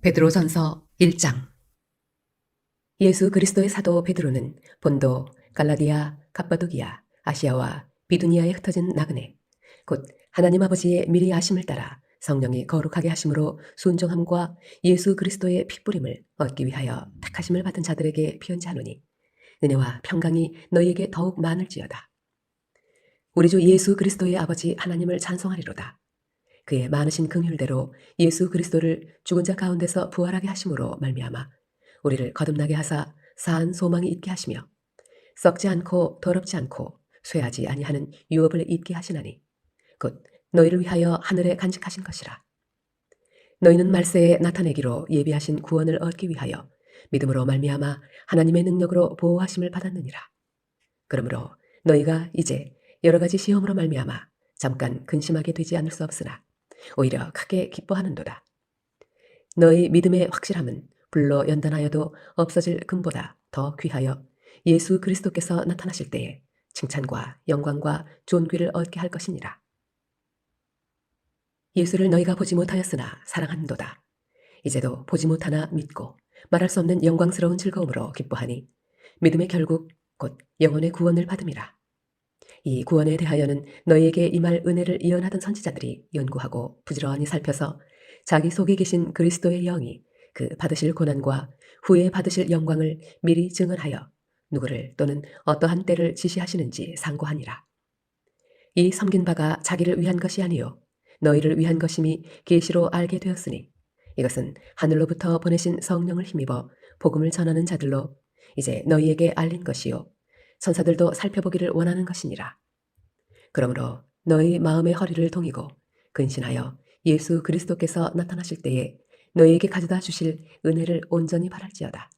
베드로전서 1장. 예수 그리스도의 사도 베드로는 본도, 갈라디아, 갑바도기아, 아시아와 비두니아에 흩어진 나그네, 곧 하나님 아버지의 미리 아심을 따라 성령이 거룩하게 하심으로 순종함과 예수 그리스도의 핏부림을 얻기 위하여 택하심을 받은 자들에게 편지하노니 은혜와 평강이 너희에게 더욱 많을지어다. 우리 주 예수 그리스도의 아버지 하나님을 찬송하리로다. 그의 많으신 긍휼대로 예수 그리스도를 죽은 자 가운데서 부활하게 하심으로 말미암아 우리를 거듭나게 하사 사한 소망이 있게 하시며 썩지 않고 더럽지 않고 쇠하지 아니하는 유업을 입게 하시나니 곧 너희를 위하여 하늘에 간직하신 것이라. 너희는 말세에 나타내기로 예비하신 구원을 얻기 위하여 믿음으로 말미암아 하나님의 능력으로 보호하심을 받았느니라. 그러므로 너희가 이제 여러 가지 시험으로 말미암아 잠깐 근심하게 되지 않을 수 없으나 오히려 크게 기뻐하는도다. 너희 믿음의 확실함은 불로 연단하여도 없어질 금보다 더 귀하여 예수 그리스도께서 나타나실 때에 칭찬과 영광과 존귀를 얻게 할 것이니라. 예수를 너희가 보지 못하였으나 사랑하는도다. 이제도 보지 못하나 믿고 말할 수 없는 영광스러운 즐거움으로 기뻐하니 믿음의 결국 곧 영혼의 구원을 받음이라. 이 구원에 대하여는 너희에게 임할 은혜를 예언하던 선지자들이 연구하고 부지런히 살펴서 자기 속에 계신 그리스도의 영이 그 받으실 고난과 후에 받으실 영광을 미리 증언하여 누구를 또는 어떠한 때를 지시하시는지 상고하니라. 이 섬긴 바가 자기를 위한 것이 아니요 너희를 위한 것임이 계시로 알게 되었으니 이것은 하늘로부터 보내신 성령을 힘입어 복음을 전하는 자들로 이제 너희에게 알린 것이요 천사들도 살펴보기를 원하는 것이니라. 그러므로 너희 마음의 허리를 동이고 근신하여 예수 그리스도께서 나타나실 때에 너희에게 가져다 주실 은혜를 온전히 바랄지어다.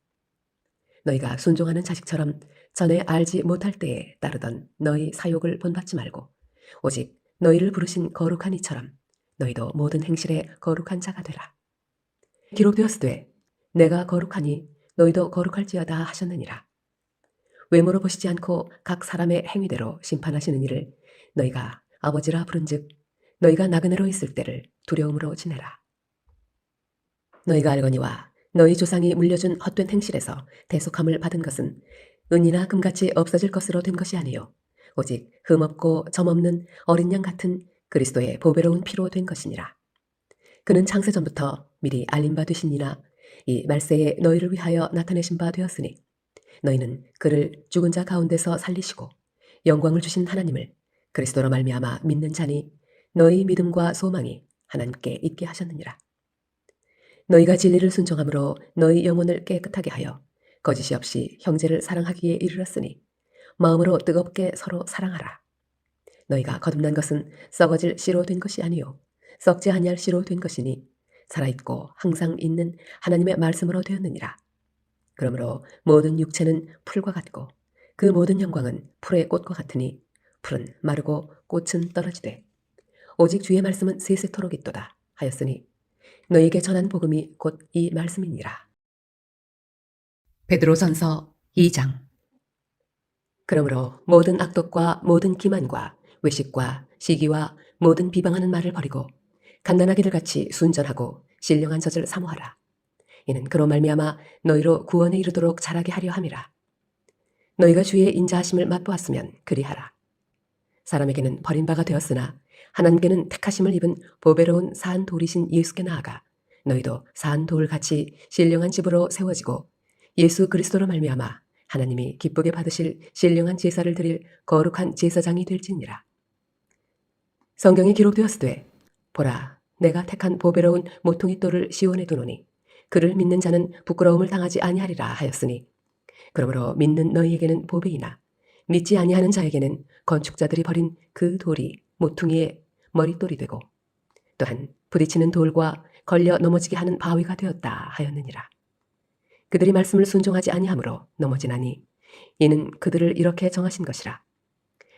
너희가 순종하는 자식처럼 전에 알지 못할 때에 따르던 너희 사욕을 본받지 말고 오직 너희를 부르신 거룩한 이처럼 너희도 모든 행실에 거룩한 자가 되라. 기록되었으되 내가 거룩하니 너희도 거룩할지어다 하셨느니라. 외모로 보시지 않고 각 사람의 행위대로 심판하시는 이를 너희가 아버지라 부른즉 너희가 나그네로 있을 때를 두려움으로 지내라. 너희가 알거니와 너희 조상이 물려준 헛된 행실에서 대속함을 받은 것은 은이나 금같이 없어질 것으로 된 것이 아니요 오직 흠없고 점없는 어린 양 같은 그리스도의 보배로운 피로 된 것이니라. 그는 창세전부터 미리 알린 바 되시니나 이 말세에 너희를 위하여 나타내신 바 되었으니 너희는 그를 죽은 자 가운데서 살리시고 영광을 주신 하나님을 그리스도로 말미암아 믿는 자니 너희 믿음과 소망이 하나님께 있게 하셨느니라. 너희가 진리를 순종함으로 너희 영혼을 깨끗하게 하여 거짓이 없이 형제를 사랑하기에 이르렀으니 마음으로 뜨겁게 서로 사랑하라. 너희가 거듭난 것은 썩어질 씨로 된 것이 아니요 썩지 아니할 씨로 된 것이니 살아있고 항상 있는 하나님의 말씀으로 되었느니라. 그러므로 모든 육체는 풀과 같고 그 모든 영광은 풀의 꽃과 같으니 풀은 마르고 꽃은 떨어지되 오직 주의 말씀은 세세토록 있도다 하였으니 너희에게 전한 복음이 곧 이 말씀이니라. 베드로전서 2장. 그러므로 모든 악독과 모든 기만과 외식과 시기와 모든 비방하는 말을 버리고 갓난아기들 같이 순전하고 신령한 젖을 사모하라. 이는 그로 말미암아 너희로 구원에 이르도록 자라게 하려 함이라. 너희가 주의 인자하심을 맛보았으면 그리하라. 사람에게는 버림바가 되었으나 하나님께는 택하심을 입은 보배로운 산 돌이신 예수께 나아가 너희도 산 돌같이 신령한 집으로 세워지고 예수 그리스도로 말미암아 하나님이 기쁘게 받으실 신령한 제사를 드릴 거룩한 제사장이 될지니라. 성경에 기록되었으되 보라 내가 택한 보배로운 모퉁이 돌을 시온에 두노니 그를 믿는 자는 부끄러움을 당하지 아니하리라 하였으니 그러므로 믿는 너희에게는 보배이나 믿지 아니하는 자에게는 건축자들이 버린 그 돌이 모퉁이의 머릿돌이 되고 또한 부딪히는 돌과 걸려 넘어지게 하는 바위가 되었다 하였느니라. 그들이 말씀을 순종하지 아니하므로 넘어지나니 이는 그들을 이렇게 정하신 것이라.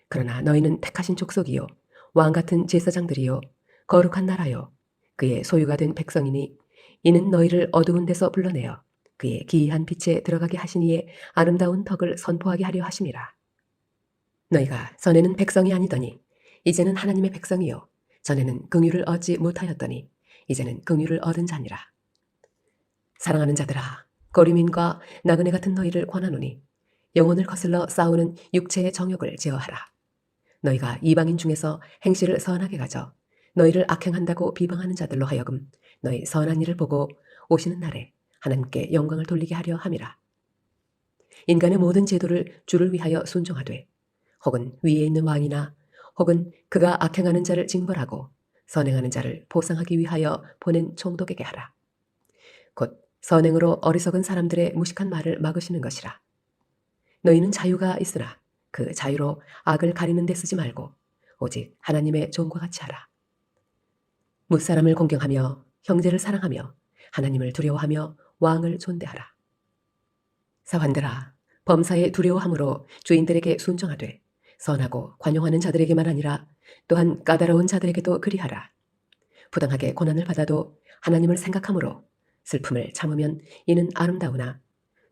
그러나 너희는 택하신 족속이요 왕같은 제사장들이요 거룩한 나라요 그의 소유가 된 백성이니 이는 너희를 어두운 데서 불러내어 그의 기이한 빛에 들어가게 하시니에 아름다운 덕을 선포하게 하려 하심이라. 너희가 전에는 백성이 아니더니 이제는 하나님의 백성이요 전에는 긍휼을 얻지 못하였더니 이제는 긍휼을 얻은 자니라. 사랑하는 자들아, 거류민과 나그네 같은 너희를 권하노니 영혼을 거슬러 싸우는 육체의 정욕을 제어하라. 너희가 이방인 중에서 행실을 선하게 가져 너희를 악행한다고 비방하는 자들로 하여금 너희 선한 일을 보고 오시는 날에 하나님께 영광을 돌리게 하려 함이라. 인간의 모든 제도를 주를 위하여 순종하되 혹은 위에 있는 왕이나 혹은 그가 악행하는 자를 징벌하고 선행하는 자를 보상하기 위하여 보낸 총독에게 하라. 곧 선행으로 어리석은 사람들의 무식한 말을 막으시는 것이라. 너희는 자유가 있으나 그 자유로 악을 가리는 데 쓰지 말고 오직 하나님의 종과 같이 하라. 무사람을 공경하며 형제를 사랑하며 하나님을 두려워하며 왕을 존대하라. 사환들아, 범사에 두려워함으로 주인들에게 순종하되 선하고 관용하는 자들에게만 아니라 또한 까다로운 자들에게도 그리하라. 부당하게 고난을 받아도 하나님을 생각함으로 슬픔을 참으면 이는 아름다우나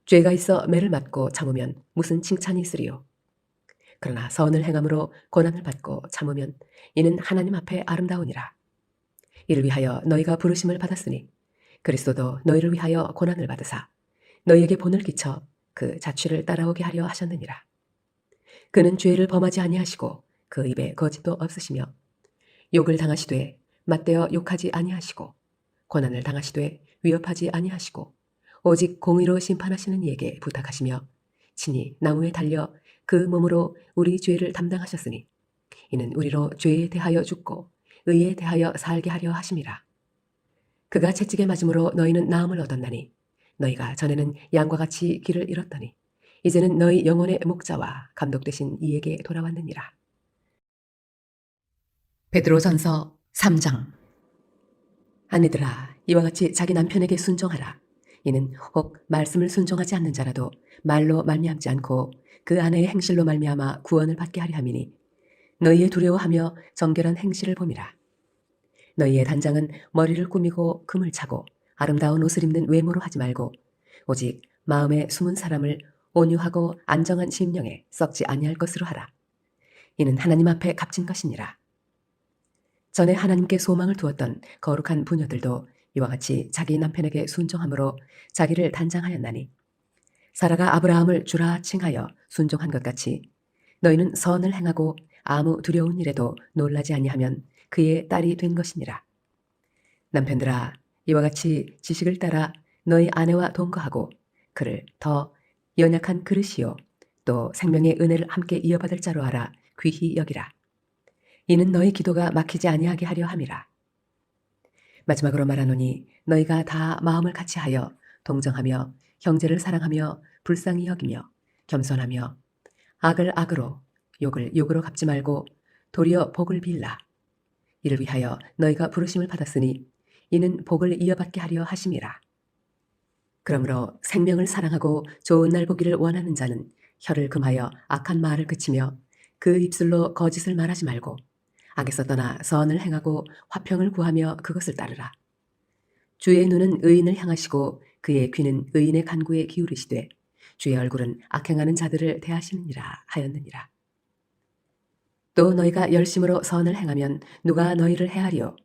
죄가 있어 매를 맞고 참으면 무슨 칭찬이 있으리요. 그러나 선을 행함으로 고난을 받고 참으면 이는 하나님 앞에 아름다우니라. 이를 위하여 너희가 부르심을 받았으니 그리스도도 너희를 위하여 고난을 받으사 너희에게 본을 끼쳐 그 자취를 따라오게 하려 하셨느니라. 그는 죄를 범하지 아니하시고 그 입에 거짓도 없으시며 욕을 당하시되 맞대어 욕하지 아니하시고 고난을 당하시되 위협하지 아니하시고 오직 공의로 심판하시는 이에게 부탁하시며 친히 나무에 달려 그 몸으로 우리 죄를 담당하셨으니 이는 우리로 죄에 대하여 죽고 의에 대하여 살게 하려 하심이라. 그가 채찍에 맞음으로 너희는 나음을 얻었나니 너희가 전에는 양과 같이 길을 잃었더니 이제는 너희 영혼의 목자와 감독 되신 이에게 돌아왔느니라. 베드로전서 3장. 아내들아, 이와 같이 자기 남편에게 순종하라. 이는 혹 말씀을 순종하지 않는 자라도 말로 말미암지 않고 그 아내의 행실로 말미암아 구원을 받게 하려 함이니 너희의 두려워하며 정결한 행실을 봄이라. 너희의 단장은 머리를 꾸미고 금을 차고 아름다운 옷을 입는 외모로 하지 말고 오직 마음에 숨은 사람을 온유하고 안정한 심령에 썩지 아니할 것으로 하라. 이는 하나님 앞에 값진 것이니라. 전에 하나님께 소망을 두었던 거룩한 부녀들도 이와 같이 자기 남편에게 순종함으로 자기를 단장하였나니 사라가 아브라함을 주라 칭하여 순종한 것 같이 너희는 선을 행하고 아무 두려운 일에도 놀라지 아니하면 그의 딸이 된 것이니라. 남편들아, 이와 같이 지식을 따라 너희 아내와 동거하고 그를 더 연약한 그릇이요 또 생명의 은혜를 함께 이어받을 자로 알아 귀히 여기라. 이는 너희 기도가 막히지 아니하게 하려 함이라. 마지막으로 말하노니 너희가 다 마음을 같이하여 동정하며 형제를 사랑하며 불쌍히 여기며 겸손하며 악을 악으로 욕을 욕으로 갚지 말고 도리어 복을 빌라. 이를 위하여 너희가 부르심을 받았으니 이는 복을 이어받게 하려 하심이라. 그러므로 생명을 사랑하고 좋은 날 보기를 원하는 자는 혀를 금하여 악한 말을 그치며 그 입술로 거짓을 말하지 말고 악에서 떠나 선을 행하고 화평을 구하며 그것을 따르라. 주의 눈은 의인을 향하시고 그의 귀는 의인의 간구에 기울이시되 주의 얼굴은 악행하는 자들을 대하시느니라 하였느니라. 또 너희가 열심으로 선을 행하면 누가 너희를 해하리요.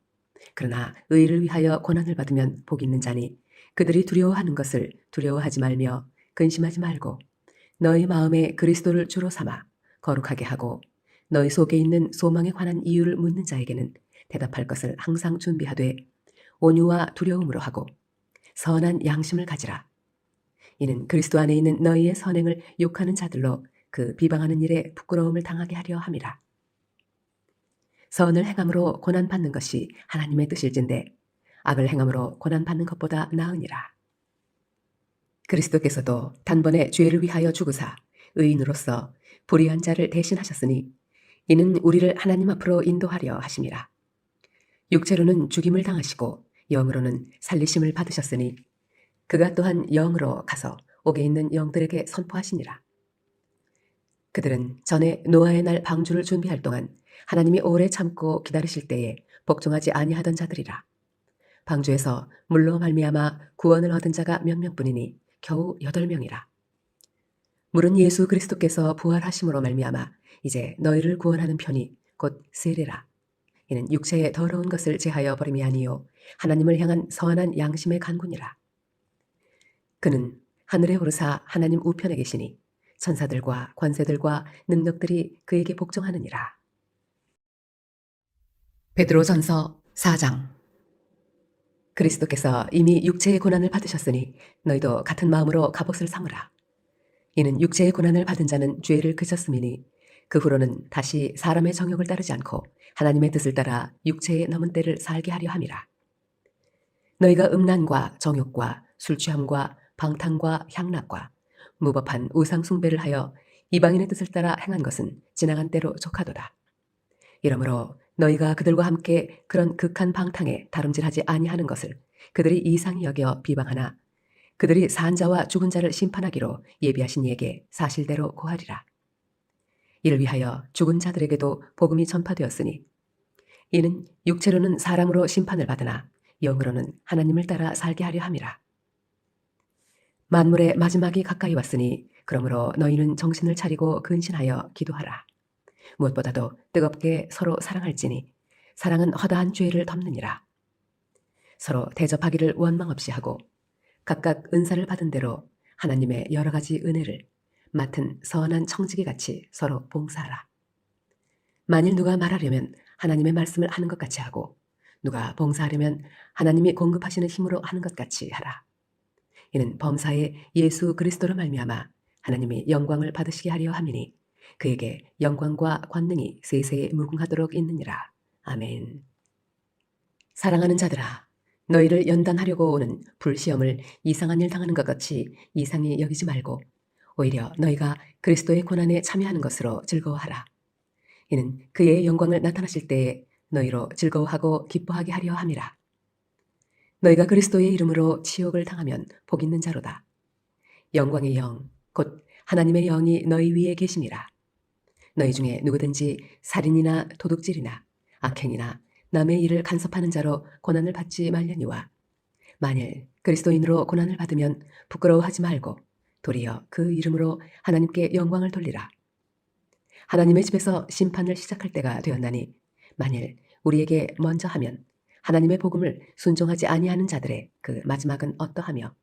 그러나 의를 위하여 고난을 받으면 복 있는 자니 그들이 두려워하는 것을 두려워하지 말며 근심하지 말고 너희 마음에 그리스도를 주로 삼아 거룩하게 하고 너희 속에 있는 소망에 관한 이유를 묻는 자에게는 대답할 것을 항상 준비하되 온유와 두려움으로 하고 선한 양심을 가지라. 이는 그리스도 안에 있는 너희의 선행을 욕하는 자들로 그 비방하는 일에 부끄러움을 당하게 하려 함이라. 선을 행함으로 고난받는 것이 하나님의 뜻일진데 악을 행함으로 고난받는 것보다 나으니라. 그리스도께서도 단번에 죄를 위하여 죽으사 의인으로서 불의한 자를 대신하셨으니 이는 우리를 하나님 앞으로 인도하려 하심이라. 육체로는 죽임을 당하시고 영으로는 살리심을 받으셨으니 그가 또한 영으로 가서 옥에 있는 영들에게 선포하시니라. 그들은 전에 노아의 날 방주를 준비할 동안 하나님이 오래 참고 기다리실 때에 복종하지 아니하던 자들이라. 방주에서 물로 말미암아 구원을 얻은 자가 몇 명뿐이니 겨우 8명이라. 물은 예수 그리스도께서 부활하심으로 말미암아 이제 너희를 구원하는 편이 곧 세례라. 이는 육체의 더러운 것을 제하여 버림이 아니요 하나님을 향한 선한 양심의 간구니라. 그는 하늘에 오르사 하나님 우편에 계시니 천사들과 권세들과 능력들이 그에게 복종하느니라. 베드로전서 4장. 그리스도께서 이미 육체의 고난을 받으셨으니 너희도 같은 마음으로 갑옷을 삼으라. 이는 육체의 고난을 받은 자는 죄를 그쳤음이니 그 후로는 다시 사람의 정욕을 따르지 않고 하나님의 뜻을 따라 육체의 남은 때를 살게 하려 함이라. 너희가 음란과 정욕과 술취함과 방탕과 향락과 무법한 우상 숭배를 하여 이방인의 뜻을 따라 행한 것은 지나간 때로 족하도다. 이러므로 너희가 그들과 함께 그런 극한 방탕에 다름질하지 아니하는 것을 그들이 이상히 여겨 비방하나 그들이 산 자와 죽은 자를 심판하기로 예비하신 이에게 사실대로 고하리라. 이를 위하여 죽은 자들에게도 복음이 전파되었으니 이는 육체로는 사람으로 심판을 받으나 영으로는 하나님을 따라 살게 하려 함이라. 만물의 마지막이 가까이 왔으니 그러므로 너희는 정신을 차리고 근신하여 기도하라. 무엇보다도 뜨겁게 서로 사랑할지니 사랑은 허다한 죄를 덮느니라. 서로 대접하기를 원망 없이 하고 각각 은사를 받은 대로 하나님의 여러 가지 은혜를 맡은 선한 청지기 같이 서로 봉사하라. 만일 누가 말하려면 하나님의 말씀을 하는 것 같이 하고 누가 봉사하려면 하나님이 공급하시는 힘으로 하는 것 같이 하라. 이는 범사에 예수 그리스도로 말미암아 하나님이 영광을 받으시게 하려 함이니 그에게 영광과 권능이 세세에 무궁하도록 있느니라. 아멘. 사랑하는 자들아, 너희를 연단하려고 오는 불시험을 이상한 일 당하는 것 같이 이상히 여기지 말고 오히려 너희가 그리스도의 고난에 참여하는 것으로 즐거워하라. 이는 그의 영광을 나타나실 때에 너희로 즐거워하고 기뻐하게 하려 함이라. 너희가 그리스도의 이름으로 치욕을 당하면 복 있는 자로다. 영광의 영, 곧 하나님의 영이 너희 위에 계심이라. 너희 중에 누구든지 살인이나 도둑질이나 악행이나 남의 일을 간섭하는 자로 고난을 받지 말려니와 만일 그리스도인으로 고난을 받으면 부끄러워하지 말고 도리어 그 이름으로 하나님께 영광을 돌리라. 하나님의 집에서 심판을 시작할 때가 되었나니 만일 우리에게 먼저 하면 하나님의 복음을 순종하지 아니하는 자들의 그 마지막은 어떠하며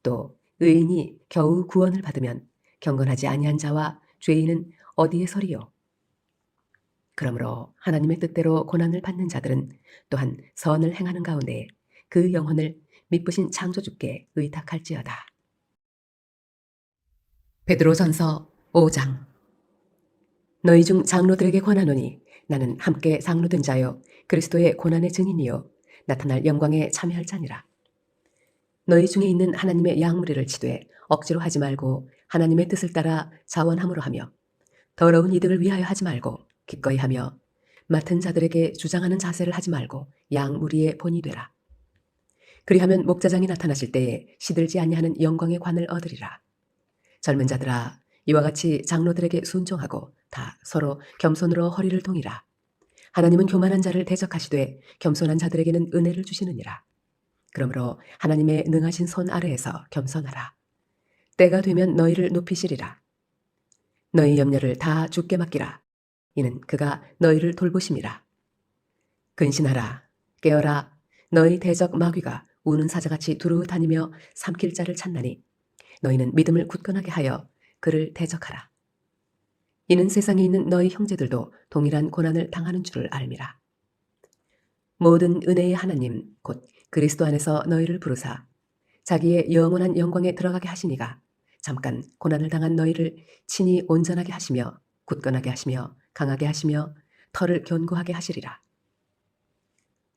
또 의인이 겨우 구원을 받으면 경건하지 아니한 자와 죄인은 어디에 서리요? 그러므로 하나님의 뜻대로 고난을 받는 자들은 또한 선을 행하는 가운데 그 영혼을 미쁘신 창조주께 의탁할지어다. 베드로전서 5장. 너희 중 장로들에게 권하노니 나는 함께 장로된 자요 그리스도의 고난의 증인이요 나타날 영광에 참여할 자니라. 너희 중에 있는 하나님의 양무리를 치되 억지로 하지 말고 하나님의 뜻을 따라 자원함으로 하며 더러운 이득을 위하여 하지 말고 기꺼이 하며 맡은 자들에게 주장하는 자세를 하지 말고 양무리의 본이 되라. 그리하면 목자장이 나타나실 때에 시들지 아니하는 영광의 관을 얻으리라. 젊은 자들아 이와 같이 장로들에게 순종하고 다 서로 겸손으로 허리를 동이라. 하나님은 교만한 자를 대적하시되 겸손한 자들에게는 은혜를 주시느니라. 그러므로 하나님의 능하신 손 아래에서 겸손하라. 때가 되면 너희를 높이시리라. 너희 염려를 다 주께 맡기라. 이는 그가 너희를 돌보심이라. 근신하라. 깨어라. 너희 대적 마귀가 우는 사자같이 두루 다니며 삼킬 자를 찾나니 너희는 믿음을 굳건하게 하여 그를 대적하라. 이는 세상에 있는 너희 형제들도 동일한 고난을 당하는 줄을 알미라. 모든 은혜의 하나님 곧 그리스도 안에서 너희를 부르사 자기의 영원한 영광에 들어가게 하시니가 잠깐 고난을 당한 너희를 친히 온전하게 하시며 굳건하게 하시며 강하게 하시며 털을 견고하게 하시리라.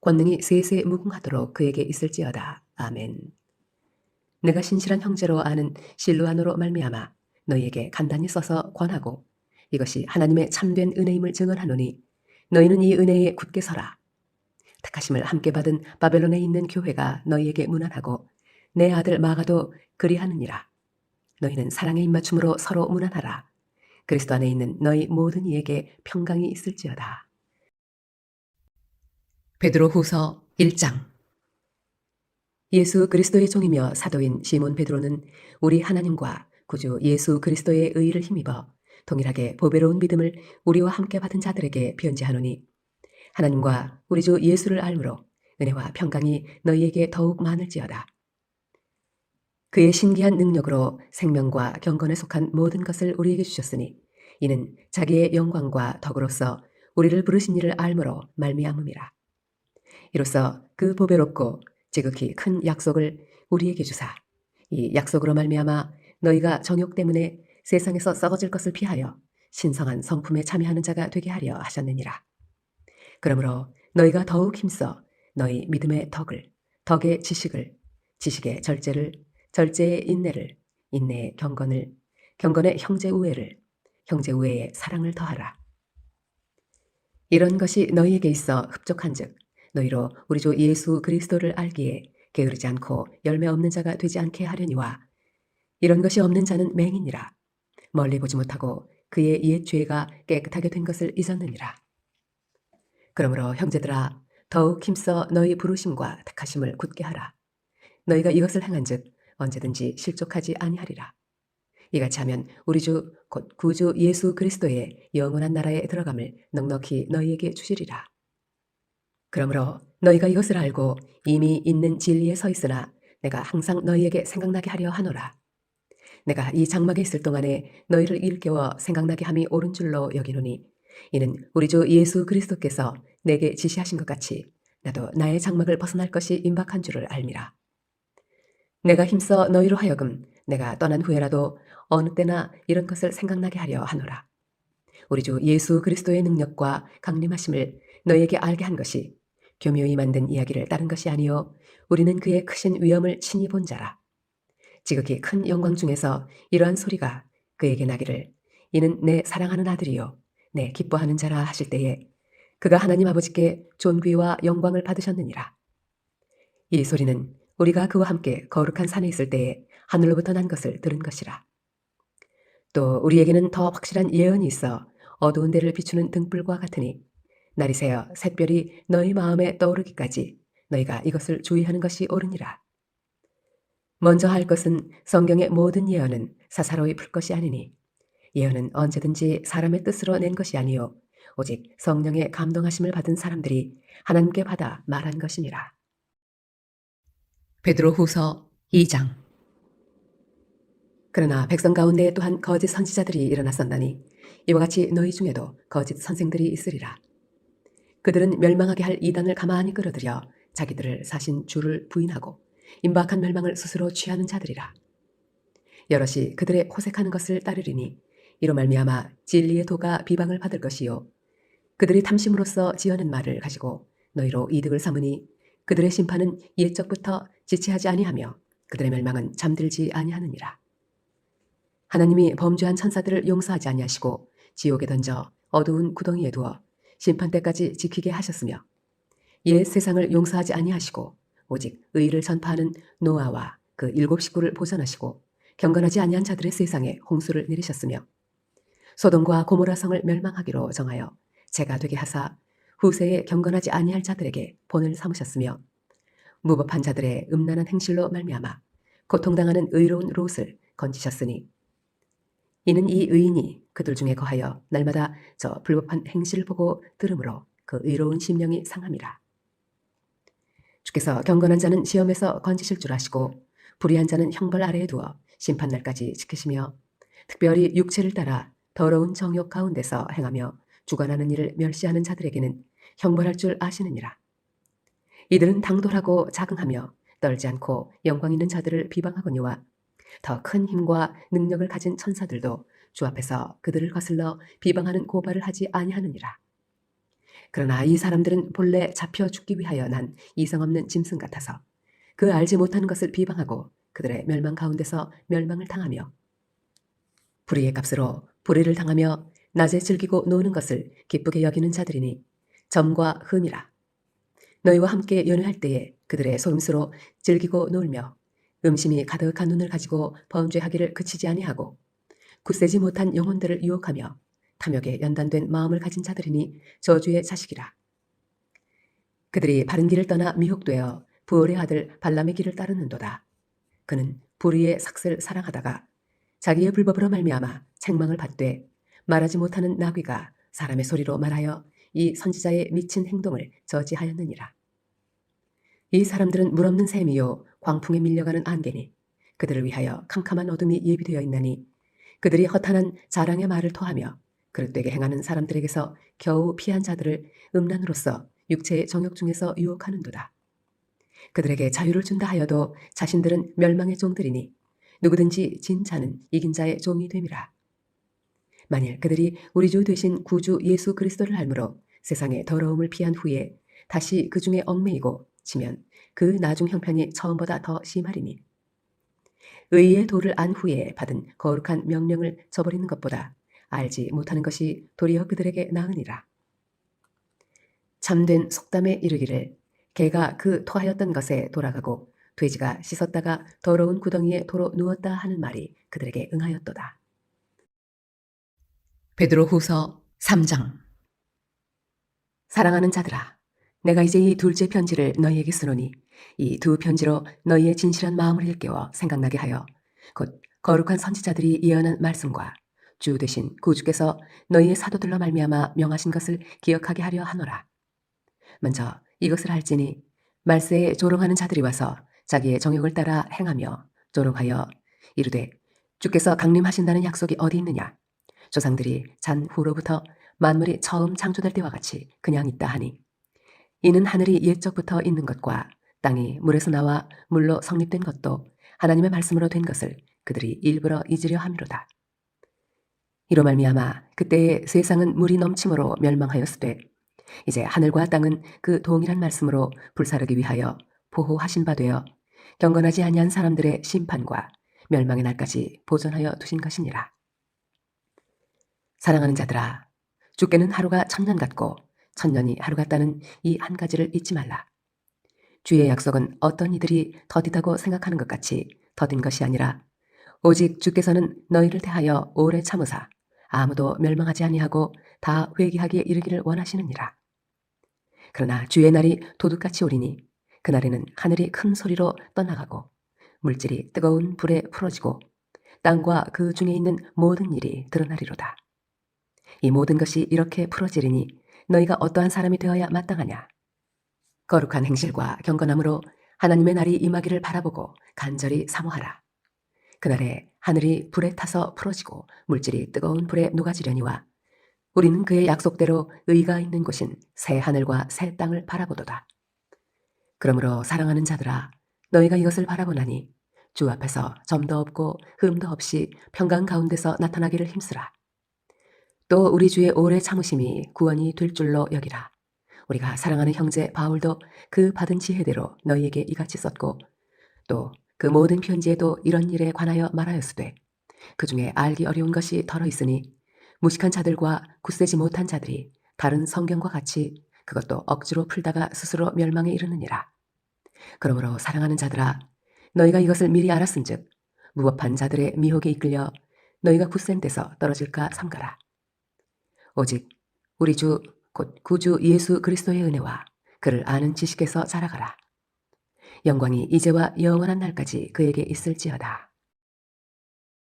권능이 세세 무궁하도록 그에게 있을지어다. 아멘. 내가 신실한 형제로 아는 실루안으로 말미암아 너희에게 간단히 써서 권하고 이것이 하나님의 참된 은혜임을 증언하노니 너희는 이 은혜에 굳게 서라. 택하심을 함께 받은 바벨론에 있는 교회가 너희에게 문안하고 내 아들 마가도 그리하느니라. 너희는 사랑의 입맞춤으로 서로 문안하라. 그리스도 안에 있는 너희 모든 이에게 평강이 있을지어다. 베드로후서 1장. 예수 그리스도의 종이며 사도인 시몬 베드로는 우리 하나님과 구주 예수 그리스도의 의의를 힘입어 동일하게 보배로운 믿음을 우리와 함께 받은 자들에게 편지하노니 하나님과 우리 주 예수를 알므로 은혜와 평강이 너희에게 더욱 많을지어다. 그의 신기한 능력으로 생명과 경건에 속한 모든 것을 우리에게 주셨으니 이는 자기의 영광과 덕으로서 우리를 부르신 이를 알므로 말미암음이라. 이로써 그 보배롭고 지극히 큰 약속을 우리에게 주사 이 약속으로 말미암아 너희가 정욕 때문에 세상에서 썩어질 것을 피하여 신성한 성품에 참여하는 자가 되게 하려 하셨느니라. 그러므로 너희가 더욱 힘써 너희 믿음의 덕을, 덕의 지식을, 지식의 절제를, 절제의 인내를, 인내의 경건을, 경건의 형제 우애를, 형제 우애의 사랑을 더하라. 이런 것이 너희에게 있어 흡족한즉 너희로 우리 주 예수 그리스도를 알기에 게으르지 않고 열매 없는 자가 되지 않게 하려니와 이런 것이 없는 자는 맹인이라 멀리 보지 못하고 그의 옛 죄가 깨끗하게 된 것을 잊었느니라. 그러므로 형제들아 더욱 힘써 너희 부르심과 택하심을 굳게 하라. 너희가 이것을 행한즉 언제든지 실족하지 아니하리라. 이같이 하면 우리 주 곧 구주 예수 그리스도의 영원한 나라에 들어감을 넉넉히 너희에게 주시리라. 그러므로 너희가 이것을 알고 이미 있는 진리에 서 있으나 내가 항상 너희에게 생각나게 하려 하노라. 내가 이 장막에 있을 동안에 너희를 일깨워 생각나게 함이 옳은 줄로 여기노니 이는 우리 주 예수 그리스도께서 내게 지시하신 것 같이 나도 나의 장막을 벗어날 것이 임박한 줄을 알미라. 내가 힘써 너희로 하여금 내가 떠난 후에라도 어느 때나 이런 것을 생각나게 하려 하노라. 우리 주 예수 그리스도의 능력과 강림하심을 너희에게 알게 한 것이 교묘히 만든 이야기를 따른 것이 아니요 우리는 그의 크신 위엄을 친히 본 자라. 지극히 큰 영광 중에서 이러한 소리가 그에게 나기를 이는 내 사랑하는 아들이요 내 기뻐하는 자라 하실 때에 그가 하나님 아버지께 존귀와 영광을 받으셨느니라. 이 소리는 우리가 그와 함께 거룩한 산에 있을 때에 하늘로부터 난 것을 들은 것이라. 또 우리에게는 더 확실한 예언이 있어 어두운 데를 비추는 등불과 같으니 날이 새어 샛별이 너희 마음에 떠오르기까지 너희가 이것을 주의하는 것이 옳으니라. 먼저 할 것은 성경의 모든 예언은 사사로이 풀 것이 아니니 예언은 언제든지 사람의 뜻으로 낸 것이 아니요 오직 성령의 감동하심을 받은 사람들이 하나님께 받아 말한 것이니라. 베드로후서 2장. 그러나 백성 가운데 또한 거짓 선지자들이 일어났었나니 이와 같이 너희 중에도 거짓 선생들이 있으리라. 그들은 멸망하게 할 이단을 가만히 끌어들여 자기들을 사신 주를 부인하고 임박한 멸망을 스스로 취하는 자들이라. 여럿이 그들의 호색하는 것을 따르리니 이로 말미암아 진리의 도가 비방을 받을 것이요 그들이 탐심으로써 지어낸 말을 가지고 너희로 이득을 삼으니 그들의 심판은 옛적부터 지체하지 아니하며 그들의 멸망은 잠들지 아니하느니라. 하나님이 범죄한 천사들을 용서하지 아니하시고 지옥에 던져 어두운 구덩이에 두어 심판 때까지 지키게 하셨으며 옛 세상을 용서하지 아니하시고 오직 의를 전파하는 노아와 그 7 식구를 보존하시고 경건하지 아니한 자들의 세상에 홍수를 내리셨으며 소돔과 고모라 성을 멸망하기로 정하여 재가 되게 하사 후세에 경건하지 아니할 자들에게 본을 삼으셨으며 무법한 자들의 음란한 행실로 말미암아 고통당하는 의로운 롯을 건지셨으니 이는 이 의인이 그들 중에 거하여 날마다 저 불법한 행실을 보고 들으므로 그 의로운 심령이 상함이라. 주께서 경건한 자는 시험에서 건지실 줄 아시고 불의한 자는 형벌 아래에 두어 심판날까지 지키시며 특별히 육체를 따라 더러운 정욕 가운데서 행하며 주관하는 일을 멸시하는 자들에게는 형벌할 줄 아시느니라. 이들은 당돌하고 자긍하며 떨지 않고 영광 있는 자들을 비방하거니와 더 큰 힘과 능력을 가진 천사들도 주 앞에서 그들을 거슬러 비방하는 고발을 하지 아니하느니라. 그러나 이 사람들은 본래 잡혀 죽기 위하여 난 이성 없는 짐승 같아서 그 알지 못하는 것을 비방하고 그들의 멸망 가운데서 멸망을 당하며 불의의 값으로 불의를 당하며 낮에 즐기고 노는 것을 기쁘게 여기는 자들이니 점과 흠이라. 너희와 함께 연회할 때에 그들의 속임수로 즐기고 놀며 음심이 가득한 눈을 가지고 범죄하기를 그치지 아니하고 굳세지 못한 영혼들을 유혹하며 탐욕에 연단된 마음을 가진 자들이니 저주의 자식이라. 그들이 바른 길을 떠나 미혹되어 부올의 아들 발람의 길을 따르는도다. 그는 불의의 삭슬 사랑하다가 자기의 불법으로 말미암아 책망을 받되 말하지 못하는 나귀가 사람의 소리로 말하여 이 선지자의 미친 행동을 저지하였느니라. 이 사람들은 물없는 샘이요 광풍에 밀려가는 안개니 그들을 위하여 캄캄한 어둠이 예비되어 있나니 그들이 허탄한 자랑의 말을 토하며 그릇되게 행하는 사람들에게서 겨우 피한 자들을 음란으로서 육체의 정욕 중에서 유혹하는도다. 그들에게 자유를 준다 하여도 자신들은 멸망의 종들이니 누구든지 진 자는 이긴 자의 종이 됨이라. 만일 그들이 우리 주 되신 구주 예수 그리스도를 알므로 세상의 더러움을 피한 후에 다시 그 중에 얽매이고 치면 그 나중 형편이 처음보다 더 심하리니 의의 도를 안 후에 받은 거룩한 명령을 저버리는 것보다 알지 못하는 것이 도리어 그들에게 나으니라. 참된 속담에 이르기를 개가 그 토하였던 것에 돌아가고 돼지가 씻었다가 더러운 구덩이에 도로 누웠다 하는 말이 그들에게 응하였도다. 베드로후서 3장. 사랑하는 자들아, 내가 이제 이 둘째 편지를 너희에게 쓰노니 이 두 편지로 너희의 진실한 마음을 일깨워 생각나게 하여 곧 거룩한 선지자들이 예언한 말씀과 주 되신 구주께서 너희의 사도들로 말미암아 명하신 것을 기억하게 하려 하노라. 먼저 이것을 알지니 말세에 조롱하는 자들이 와서 자기의 정욕을 따라 행하며 조롱하여 이르되 주께서 강림하신다는 약속이 어디 있느냐? 조상들이 잔 후로부터 만물이 처음 창조될 때와 같이 그냥 있다 하니 이는 하늘이 옛적부터 있는 것과 땅이 물에서 나와 물로 성립된 것도 하나님의 말씀으로 된 것을 그들이 일부러 잊으려 함이로다. 이로 말미암아 그때의 세상은 물이 넘침으로 멸망하였으되 이제 하늘과 땅은 그 동일한 말씀으로 불사르기 위하여 보호하신 바 되어 경건하지 아니한 사람들의 심판과 멸망의 날까지 보존하여 두신 것이니라. 사랑하는 자들아, 주께는 하루가 천년 같고 천년이 하루 같다는 이 한 가지를 잊지 말라. 주의 약속은 어떤 이들이 더디다고 생각하는 것 같이 더딘 것이 아니라 오직 주께서는 너희를 대하여 오래 참으사 아무도 멸망하지 아니하고 다 회개하기에 이르기를 원하시느니라. 그러나 주의 날이 도둑같이 오리니 그날에는 하늘이 큰 소리로 떠나가고 물질이 뜨거운 불에 풀어지고 땅과 그 중에 있는 모든 일이 드러나리로다. 이 모든 것이 이렇게 풀어지리니 너희가 어떠한 사람이 되어야 마땅하냐? 거룩한 행실과 경건함으로 하나님의 날이 임하기를 바라보고 간절히 사모하라. 그날에 하늘이 불에 타서 풀어지고 물질이 뜨거운 불에 녹아지려니와 우리는 그의 약속대로 의가 있는 곳인 새 하늘과 새 땅을 바라보도다. 그러므로 사랑하는 자들아, 너희가 이것을 바라보나니 주 앞에서 점도 없고 흠도 없이 평강 가운데서 나타나기를 힘쓰라. 또 우리 주의 오래 참으심이 구원이 될 줄로 여기라. 우리가 사랑하는 형제 바울도 그 받은 지혜대로 너희에게 이같이 썼고 또 그 모든 편지에도 이런 일에 관하여 말하였으되 그 중에 알기 어려운 것이 덜어 있으니 무식한 자들과 굳세지 못한 자들이 다른 성경과 같이 그것도 억지로 풀다가 스스로 멸망에 이르느니라. 그러므로 사랑하는 자들아, 너희가 이것을 미리 알았은즉 무법한 자들의 미혹에 이끌려 너희가 굳센 데서 떨어질까 삼가라. 오직 우리 주 곧 구주 예수 그리스도의 은혜와 그를 아는 지식에서 자라가라. 영광이 이제와 영원한 날까지 그에게 있을지어다.